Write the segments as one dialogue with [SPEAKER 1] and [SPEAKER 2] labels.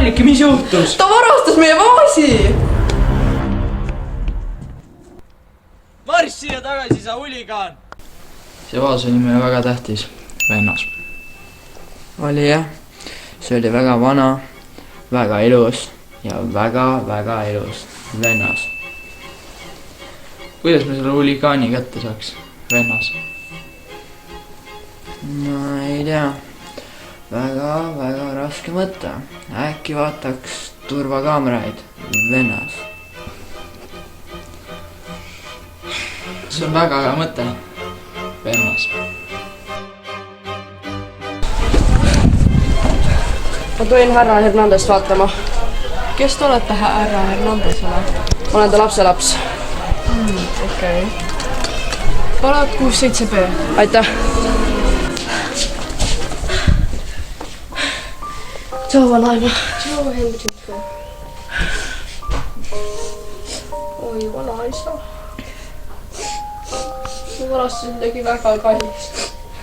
[SPEAKER 1] Anniki, mis juhtus?
[SPEAKER 2] Ta varastas meie vaasi!
[SPEAKER 1] Marss siia tagasi, sa huligaan!
[SPEAKER 3] See vaas oli meile väga tähtis, vennas.
[SPEAKER 2] Oli jah. See oli väga vana, väga ilus ja väga ilus vennas.
[SPEAKER 3] Kuidas me selle huligaani kätte saaks, vennas?
[SPEAKER 2] Ma ei tea. Väga raske mõtta. Äkki vaataks turvakaameraid vennas.
[SPEAKER 3] See on väga hea mõte, vennas.
[SPEAKER 4] Ma tohin härra Hernandest vaatama.
[SPEAKER 5] Kes te olete härra Hernandesele?
[SPEAKER 4] Ma olen ta lapselaps.
[SPEAKER 5] Okei. Palad 67B.
[SPEAKER 4] Aitäh. Tšau, vanaema.
[SPEAKER 5] Tšau, Hendrik. Oi, vanaisa. Ma varastasin midagi väga kallis.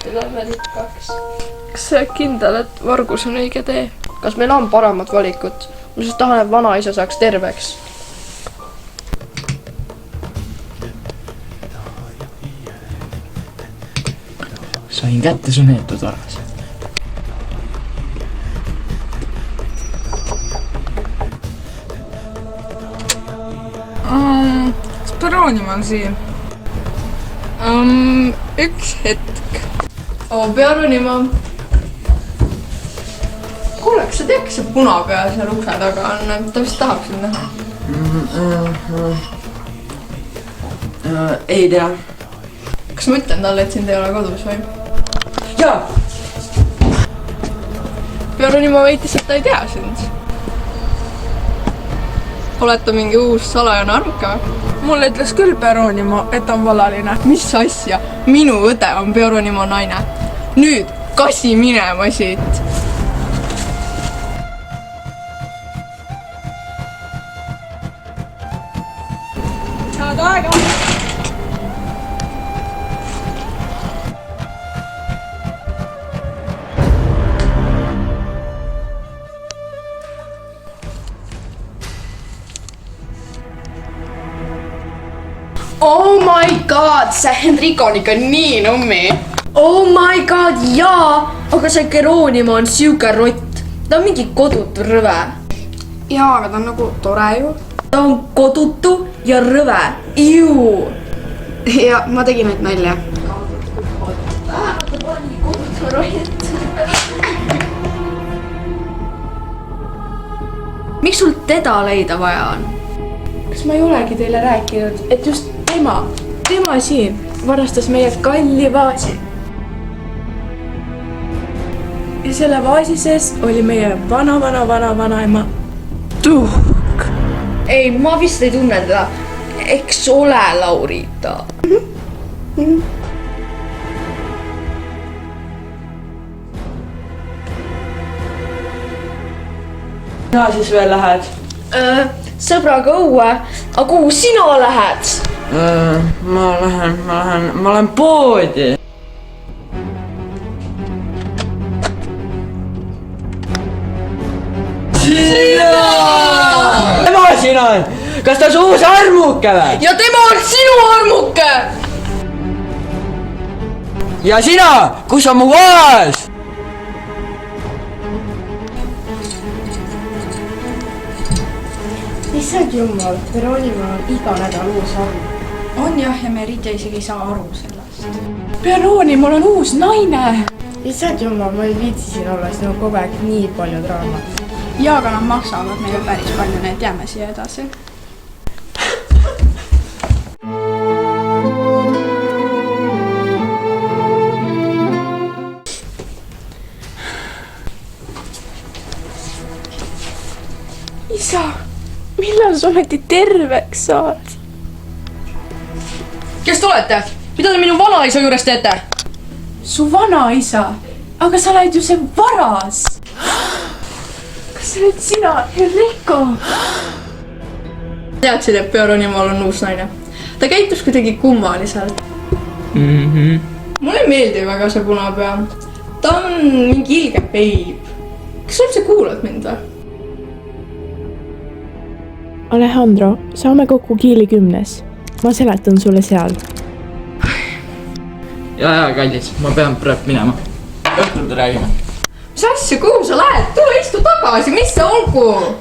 [SPEAKER 5] Ja lähme rikkaks. Kas sa kindel, et vargus on õige tee?
[SPEAKER 4] Kas meil on paremat valikut? Ma siis tahan, et vanaisa saaks terveks.
[SPEAKER 3] Sain kätte su neetud varas.
[SPEAKER 5] Speronium on siin. Üks hetk. Pearonima. Kuule, kas sa tead, kas see punapea seal ukse taga on? Ta vist tahab sind näha.
[SPEAKER 2] Ei tea.
[SPEAKER 5] Kas ma ütlen talle, et sind ei ole kodus või?
[SPEAKER 2] Jaa!
[SPEAKER 5] Pearonima väitis, et ta ei tea sind. Oled ta mingi uus salajane armuke või? Mulle ütles küll Pearonima, et on valaline. Mis asja? Minu õde on Pearonima naine. Nüüd kasi minema siit. Saad aega!
[SPEAKER 4] Oh my god, see Henrico on ikka nii nummi. Oh my god, jaa! Aga see Geronimo on siuke rott. Ta on mingi kodutu rõve.
[SPEAKER 5] Jaa, aga ta on nagu tore ju.
[SPEAKER 4] Ta on kodutu ja rõve. Iu!
[SPEAKER 5] Ja ma tegin nüüd nalja.
[SPEAKER 4] Miks sul teda leida vaja on?
[SPEAKER 5] Kas ma ei olegi teile rääkinud, et just tema siin varastas meie kalli vaasi. Ja selle vaasi sees oli meie vanaema tuhk.
[SPEAKER 4] Ei, ma vist ei tunne teda. Eks ole, Laurita.
[SPEAKER 2] Sina siis veel lähed?
[SPEAKER 4] Sõbraga õue. Aga kuhu sina lähed?
[SPEAKER 2] Ma lähen poodi. Tema siin on! Kas ta su uus armuke või?
[SPEAKER 4] Ja tema on sinu armuke!
[SPEAKER 2] Ja sina! Kus on mu vaas?
[SPEAKER 4] Issand jumal, Veronima on iga nädal uus arm.
[SPEAKER 5] On jah, ja Merita isegi ei saa aru sellest. Peronimol on uus naine!
[SPEAKER 4] Issand jumal, ma ei viitsi siin olla, siin on kogu aeg nii palju draamat.
[SPEAKER 5] Ja, aga nad maksavad meile päris palju, need jääme siia edasi. Isa, millal sa ometi terveks saad?
[SPEAKER 4] Kes te olete? Mida te minu vanaisa juures teete?
[SPEAKER 5] Su vanaisa? Aga sa oled ju see varas! Kas see oled sina, Enrico? Teadsid, et Pearonimal on uus naine. Ta käitus kuidagi kummaliselt. Mulle ei meeldi väga see punapea. Ta on mingi ilge peib. Kas sa üldse kuulad mind või?
[SPEAKER 6] Alejandro, saame kokku Kiili 10. ma seletan sulle seal.
[SPEAKER 3] ja kallis, ma pean praegu minema. õhtul räägime.
[SPEAKER 5] mis asja, kuhu sa lähed? tule istu tagasi, mis see olgu?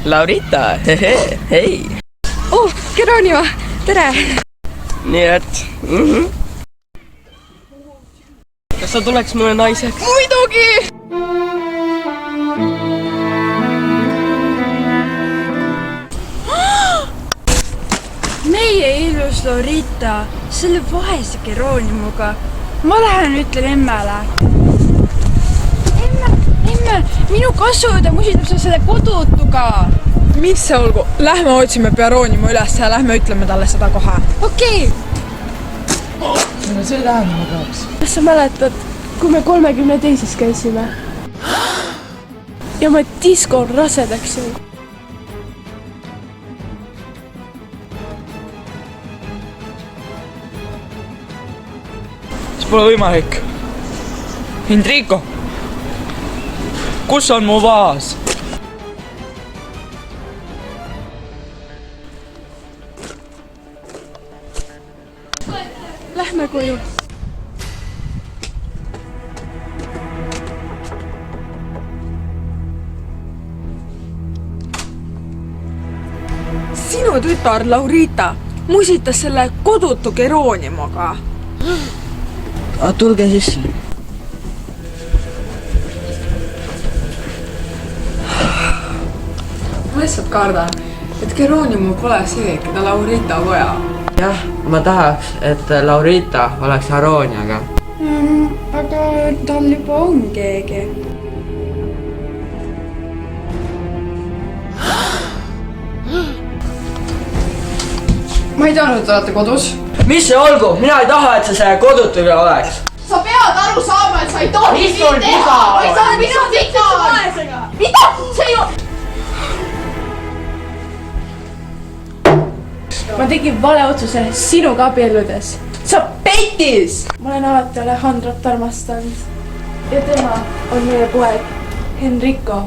[SPEAKER 1] Laurita, hei.
[SPEAKER 5] Oh, Geronima, tere!
[SPEAKER 1] Nii et Kas sa tuleks mulle naiseks?
[SPEAKER 5] Muidugi!
[SPEAKER 7] Meie ilus Laurita, selle vaese Geronimuga. Ma lähen ütlen emmele. Emme, minu kasuõde musitab selle kodutuga.
[SPEAKER 5] Mis see olgu? Lähme otsime Geronimo üles ja lähme ütleme talle seda kohe.
[SPEAKER 7] Okei.
[SPEAKER 3] See tähendama peaks.
[SPEAKER 6] kas sa mäletad, kui me 32. käisime? ja ma diskol rasedaks jäin.
[SPEAKER 3] See pole võimalik. Enrico, kus on mu vaas?
[SPEAKER 6] Lähme koju.
[SPEAKER 5] Sinu tütar Laurita musitas selle kodutu Geronimoga.
[SPEAKER 3] Tulge sisse.
[SPEAKER 5] Ma lihtsalt kardan, et Geronimo pole see, keda Laurita vaja.
[SPEAKER 2] jah, ma tahaks, et Laurita oleks Arooniaga.
[SPEAKER 7] Aga tal juba on keegi.
[SPEAKER 5] Ma ei teadnud, et te olete kodus.
[SPEAKER 2] mis see olgu, mina ei taha, et sa selle kodutuga oleks.
[SPEAKER 4] sa pead aru saama, et sa ei tohi
[SPEAKER 2] Mis sul
[SPEAKER 4] nii teha.
[SPEAKER 2] viga on?
[SPEAKER 4] Või sa oled minu viga. Mida? See ei ole.
[SPEAKER 6] ma tegin vale otsuse sinuga abielludes. sa petis! ma olen alati Alejandrot armastanud ja tema on meie poeg Enrico.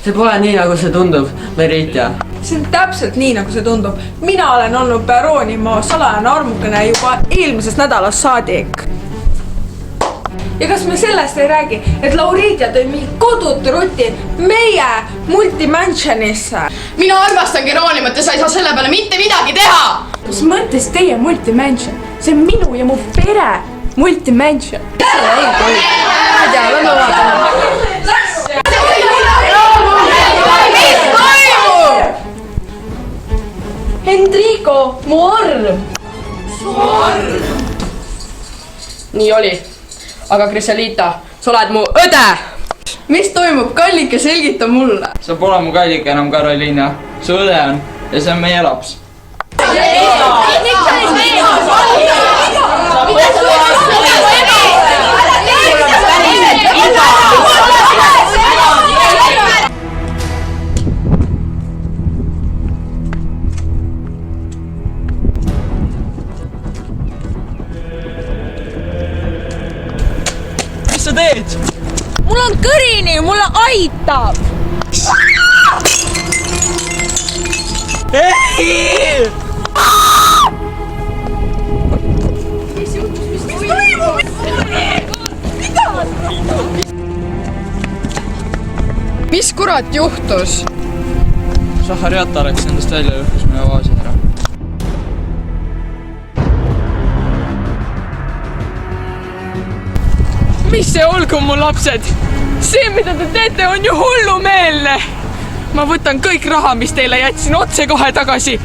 [SPEAKER 2] see pole nii, nagu see tundub, Merita.
[SPEAKER 5] See on täpselt nii, nagu see tundub. Mina olen olnud Geronimo salajane armukene juba eelmisest nädalast saadik. Ja kas me sellest ei räägi, et Laurita tõi mingi kodutu ruti meie multimansionisse?
[SPEAKER 4] mina armastan Geronimot ja sa ei saa selle peale mitte midagi teha.
[SPEAKER 6] mis mõttes teie multimansion? see on minu ja mu pere multimansion.
[SPEAKER 5] Ma ei tea, lähme vaatame.
[SPEAKER 4] Enrico, mu arm. nii oli. aga Griselita, sa oled mu õde.
[SPEAKER 5] Mis toimub? Kallike, selgita mulle.
[SPEAKER 3] sa pole mu kallike enam, Karoliina. Su õde on ja see on meie laps. Mis sa teed?
[SPEAKER 7] Mul on kõrini, mulle aitab.
[SPEAKER 3] Ei!
[SPEAKER 5] Mis kurat juhtus?
[SPEAKER 3] Zahharjata läks endast välja ja lõhkus meie vaasi ära.
[SPEAKER 8] Mis see olgu, mu lapsed? See, mida te teete, on ju hullumeelne! Ma võtan kõik raha, mis teile jätsin, otse kohe tagasi.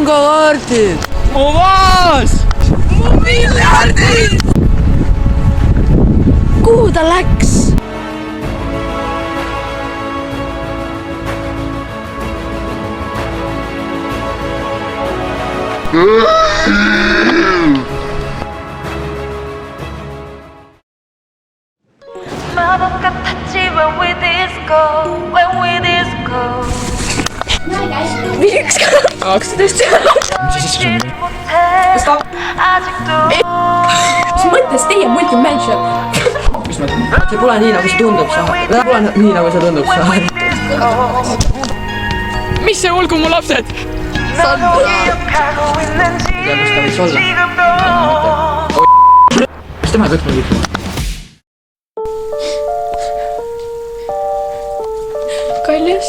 [SPEAKER 2] pangakaardid.
[SPEAKER 1] mu vaas!
[SPEAKER 6] kuhu ta läks ?
[SPEAKER 9] 마법 같았지 when we disco, when we disco. 아직도
[SPEAKER 4] mis mõttes teie multimension ?
[SPEAKER 2] see pole nii nagu see tundub sa. Pole nii nagu see tundub sa.
[SPEAKER 8] mis see olgu mu lapsed?
[SPEAKER 9] 너도 기억하고 있는지 지금도
[SPEAKER 3] mis tema kõik muidugi?
[SPEAKER 6] kallis ,